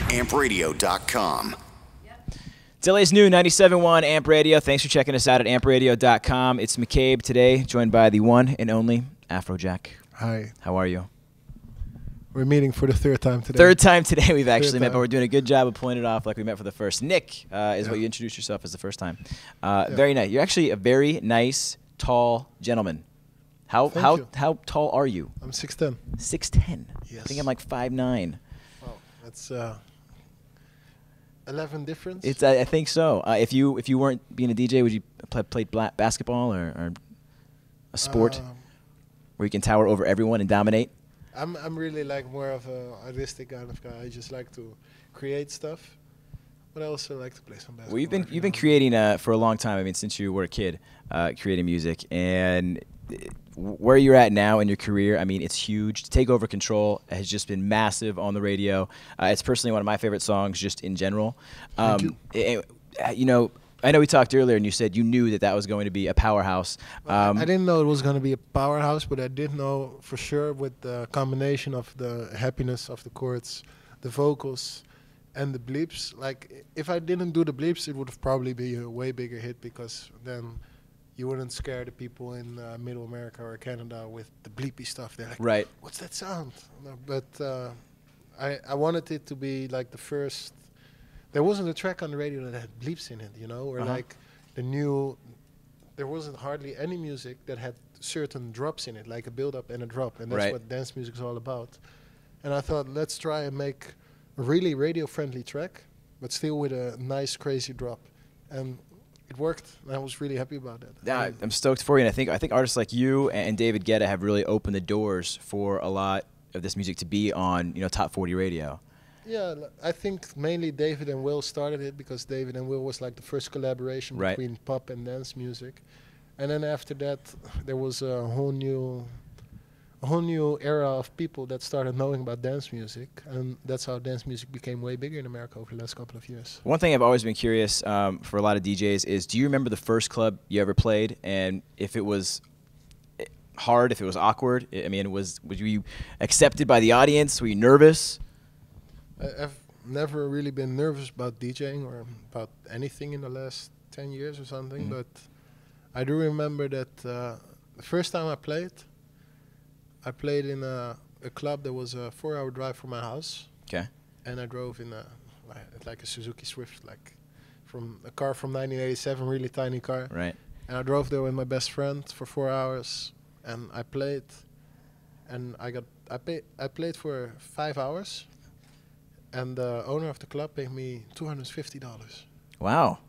ampradio.com. It's LA's new 97.1 Amp Radio. Thanks for checking us out at ampradio.com. It's McCabe today, joined by the one and only Afrojack. Hi. How are you? We're meeting for the third time today. Third time today we've actually met, time. but we're doing a good job of pulling it off like we met for the first. Nick is what you introduced yourself as the first time. Very nice. You're actually a very nice, tall gentleman. How tall are you? I'm 6'10". 6'10". Yes. I think I'm like 5'9". Oh, that's 11 difference. It's I think so. If you weren't being a DJ, would you play basketball or a sport where you can tower over everyone and dominate? I'm really like more of a artistic kind of guy. I just like to create stuff, but I also like to play some basketball. Well, you've been creating for a long time. I mean, since you were a kid, creating music, and where you're at now in your career, I mean, it's huge. Take Over Control has just been massive on the radio. It's personally one of my favorite songs, just in general. Thank you. You know, I know we talked earlier, and you said you knew that was going to be a powerhouse. I didn't know it was going to be a powerhouse, but I did know for sure with the combination of the happiness of the chords, the vocals, and the bleeps. Like, if I didn't do the bleeps, it would have probably been a way bigger hit, because then you wouldn't scare the people in Middle America or Canada with the bleepy stuff. They're like, right. What's that sound? No, but I wanted it to be like the first. There wasn't a track on the radio that had bleeps in it, you know, or like there wasn't hardly any music that had certain drops in it, like a build-up and a drop, and that's what dance music is all about. And I thought, let's try and make a really radio-friendly track, but still with a nice, crazy drop. And it worked, and I was really happy about that. Yeah, I'm stoked for you, and I think artists like you and David Guetta have really opened the doors for a lot of this music to be on, top 40 radio. Yeah, I think mainly David and Will started it, because David and Will was like the first collaboration between pop and dance music. And then after that, there was a whole new era of people that started knowing about dance music, and that's how dance music became way bigger in America over the last couple of years. One thing I've always been curious for a lot of DJs is, do you remember the first club you ever played, and if it was hard, if it was awkward? I mean, were you accepted by the audience? Were you nervous? I've never really been nervous about DJing or about anything in the last 10 years or something, but I do remember that the first time I played in a club that was a 4-hour drive from my house. Okay. And I drove in like a Suzuki Swift, like from a car from 1987, really tiny car. Right. And I drove there with my best friend for 4 hours, and I played, and I played for 5 hours. And the owner of the club paid me $250. Wow.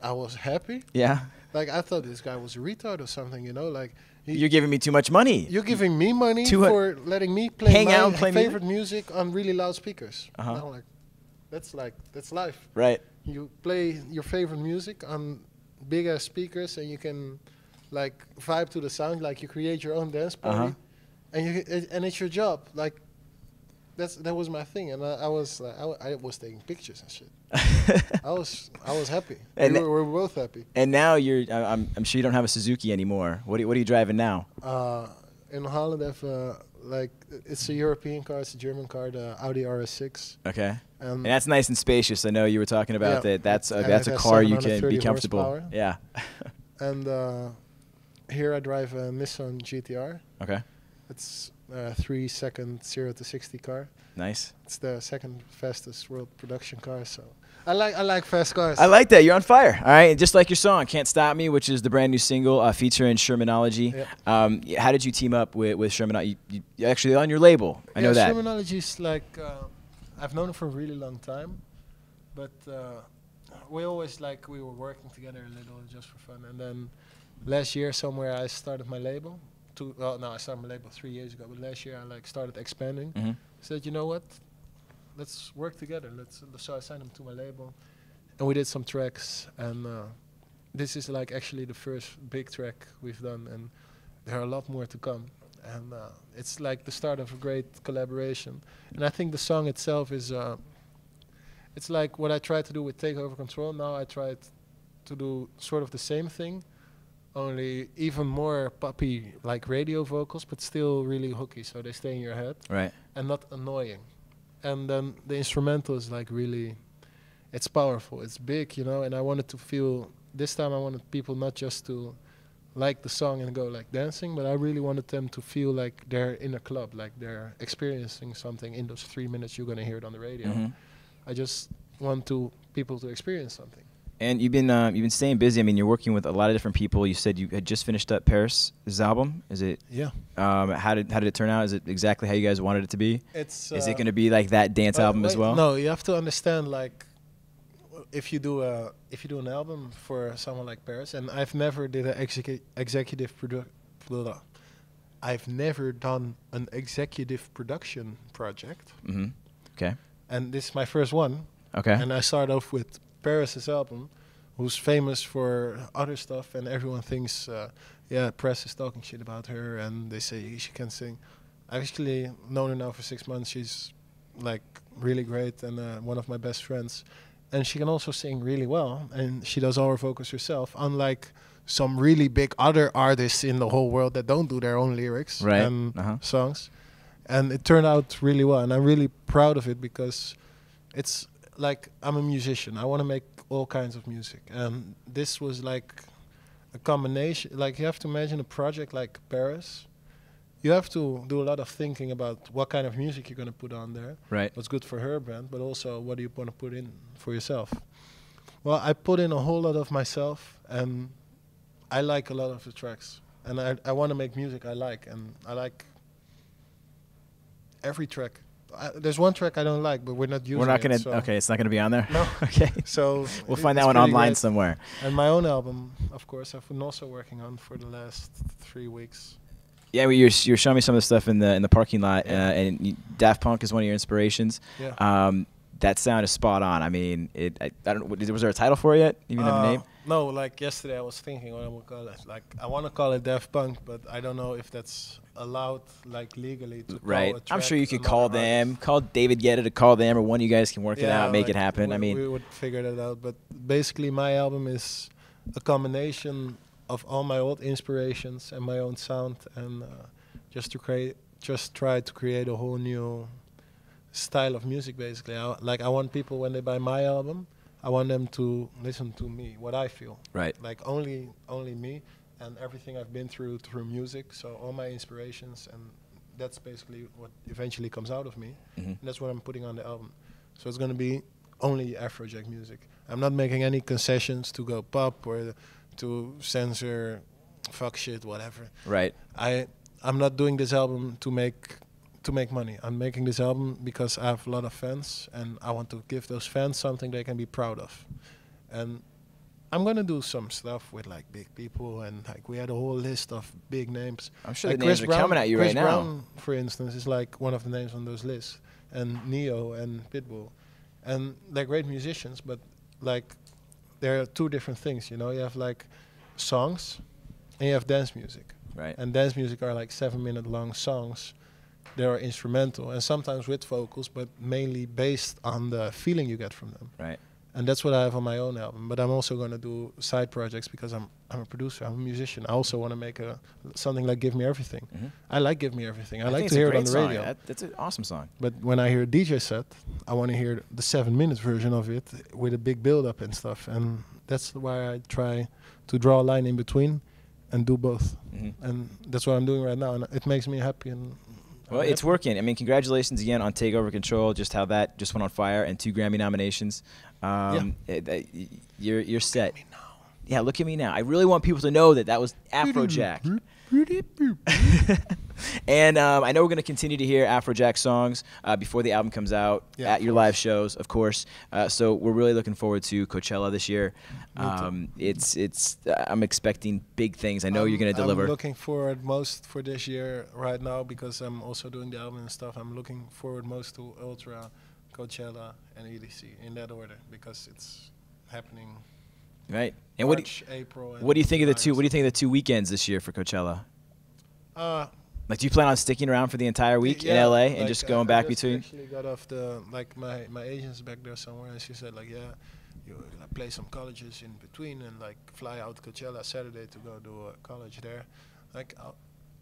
I was happy. Yeah. Like, I thought this guy was a retard or something, you know? Like, you're giving me too much money. You're giving me money for letting me play my favorite music on really loud speakers. And I'm like, that's life. Right. You play your favorite music on big-ass speakers, and you can, like, vibe to the sound, like you create your own dance party. And it's your job. Like, that was my thing, and I was taking pictures and shit. I was happy. And we were both happy. And now I'm sure you don't have a Suzuki anymore. What are you driving now? In Holland, I have it's a European car, it's a German car, the Audi RS6. Okay. And that's nice and spacious. I know you were talking about that. That's a car you can be comfortable. Horsepower. Yeah. And here I drive a Nissan GTR. Okay. It's 3-second 0 to 60 car. Nice. It's the second fastest world production car, so I like fast cars. I like that. You're on fire. All right, just like your song "Can't Stop Me," which is the brand new single featuring Shermanology. Yep. How did you team up with Shermanology? You actually on your label. I know that. Shermanology is like I've known him for a really long time, but we always we were working together a little just for fun. And then last year somewhere I started my label. I started my label 3 years ago, but last year I started expanding. Said, you know what? Let's work together. So I signed him to my label, and we did some tracks. And this is actually the first big track we've done, and there are a lot more to come. And it's like the start of a great collaboration. And I think the song itself is, it's like what I tried to do with Take Over Control. Now I tried to do sort of the same thing, only even more poppy, like radio vocals, but still really hooky, so they stay in your head. Right. And not annoying. and then the instrumental is like really, it's powerful, it's big, you know. And I wanted to feel this time. I wanted people not just to like the song and go like dancing, but I really wanted them to feel like they're in a club, like they're experiencing something in those 3 minutes you're gonna hear it on the radio. I just want people to experience something. And you've been staying busy. I mean, you're working with a lot of different people. You said you had just finished up Paris' album. Is it? Yeah. How did it turn out? Is it exactly how you guys wanted it to be? It's. Is it going to be like that dance album as well? No, you have to understand, like, if you do an album for someone like Paris, and I've never did an executive I've never done an executive production project. Okay. And this is my first one. Okay. And I start off with Paris' album, who's famous for other stuff, and everyone thinks, press is talking shit about her, and they say she can sing. I've actually known her now for 6 months. She's like really great and one of my best friends, and she can also sing really well, and she does all her vocals herself, unlike some really big other artists in the whole world that don't do their own lyrics and songs. And it turned out really well, and I'm really proud of it, because it's like, I'm a musician. I want to make all kinds of music, and this was like a combination. Like, you have to imagine a project like Paris. You have to do a lot of thinking about what kind of music you're going to put on there. Right. What's good for her brand, but also what do you want to put in for yourself. Well, I put in a whole lot of myself, and I like a lot of the tracks. And I want to make music I like, and I like every track. There's one track I don't like, but we're not using it. We're not going to, so okay, it's not going to be on there? No. Okay. So we'll find that one online great. somewhere. And my own album, of course, I've been also working on for the last 3 weeks. Yeah, well, you're showing me some of the stuff in the parking lot, and Daft Punk is one of your inspirations. Yeah. That sound is spot on. I mean, I don't. Was there a title for it yet? Even have a name? No, like yesterday I was thinking what I would call it. Like, I want to call it Daft Punk, but I don't know if that's allowed, like, legally to call a track. I'm sure you could call them, call David Guetta to call them, or one of you guys can work it out, make it happen. We would figure that out. But basically, my album is a combination of all my old inspirations and my own sound, and just try to create a whole new style of music. Basically, I want people, when they buy my album, I want them to listen to me, what I feel. Right. Like, only me, and everything I've been through music. So all my inspirations, and that's basically what eventually comes out of me. And that's what I'm putting on the album. So it's going to be only Afrojack music. I'm not making any concessions to go pop or to censor, fuck shit, whatever. Right. I'm not doing this album to make money. I'm making this album because I have a lot of fans, and I want to give those fans something they can be proud of. And I'm gonna do some stuff with like big people, and like we had a whole list of big names. I'm sure like the names are coming at you right now. Chris Brown, for instance, is like one of the names on those lists, and Neo and Pitbull, and they're great musicians, but like there are two different things, you know. You have like songs, and you have dance music. Right. And dance music are like 7-minute long songs. They are instrumental, and sometimes with vocals, but mainly based on the feeling you get from them. Right. And that's what I have on my own album. But I'm also going to do side projects because I'm a producer, I'm a musician. I also want to make something like Give Me Everything. I like Give Me Everything. I like to hear it on the radio. That's an awesome song. But when I hear a DJ set, I want to hear the 7-minute version of it with a big build-up and stuff. And that's why I try to draw a line in between and do both. And that's what I'm doing right now. And it makes me happy. And well, it's working. I mean, congratulations again on Take Over Control. Just how that just went on fire, and 2 Grammy nominations. You're set. Look at me now. Yeah, look at me now. I really want people to know that was Afrojack. And I know we're going to continue to hear Afrojack songs before the album comes out at your live shows, of course. So we're really looking forward to Coachella this year. I'm expecting big things. I know you're going to deliver. I'm looking forward most for this year right now because I'm also doing the album and stuff. I'm looking forward most to Ultra, Coachella, and EDC in that order because it's happening. Right. And March, April. And what do you think of the two? What do you think of the 2 weekends this year for Coachella? Like, do you plan on sticking around for the entire week in LA and just going back between? I actually got off my agent's back there somewhere, and she said you play some colleges in between and like fly out to Coachella Saturday to go do a college there. Like,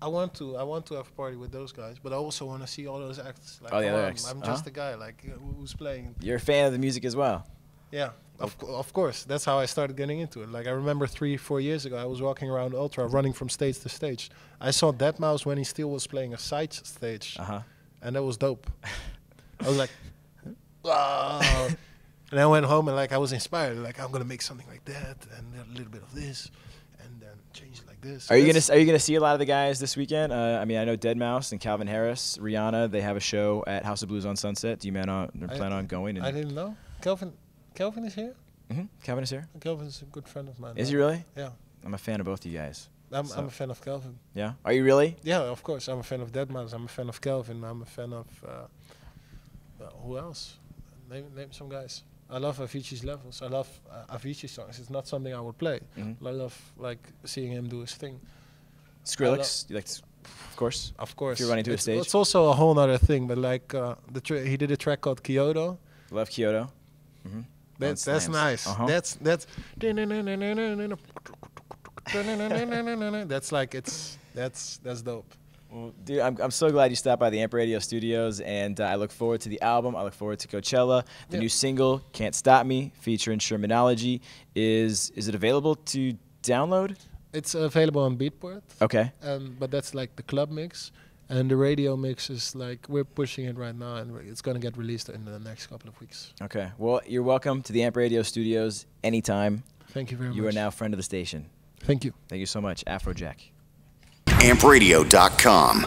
I want to have a party with those guys, but I also want to see all those acts. Like, Oh, the come other on, acts. I'm just a guy like who's playing. You're a fan of the music as well. Yeah, of course. That's how I started getting into it. Like I remember 3-4 years ago, I was walking around Ultra, running from stage to stage. I saw Deadmau5 when he still was playing a side stage, and that was dope. I was like, wow. And I went home and like I was inspired. Like I'm gonna make something like that and a little bit of this, and then change it like this. Are you gonna see a lot of the guys this weekend? I mean, I know Deadmau5 and Calvin Harris, Rihanna. They have a show at House of Blues on Sunset. Do you plan on going? I didn't know. Calvin is here. Calvin is here. Calvin is a good friend of mine. Is he really? Yeah. I'm a fan of both you guys. I'm a fan of Calvin. Yeah. Are you really? Yeah, of course. I'm a fan of Deadmau5. I'm a fan of Calvin. I'm a fan of who else? Name some guys. I love Avicii's levels. I love Avicii songs. It's not something I would play. I love like seeing him do his thing. Skrillex, you like, of course. Of course. If you're running to a stage. It's also a whole other thing. But like he did a track called Kyoto. Love Kyoto. That's nice. That's that's like that's dope. Well, dude, I'm so glad you stopped by the Amp Radio Studios, and I look forward to the album. I look forward to Coachella. The new single, Can't Stop Me, featuring Shermanology. Is it available to download? It's available on Beatport. Okay. But that's like the club mix. And the radio mix is like, we're pushing it right now, and it's going to get released in the next couple of weeks. Okay. Well, you're welcome to the Amp Radio Studios anytime. Thank you very much. You are now a friend of the station. Thank you. Thank you so much. Afrojack. AmpRadio.com.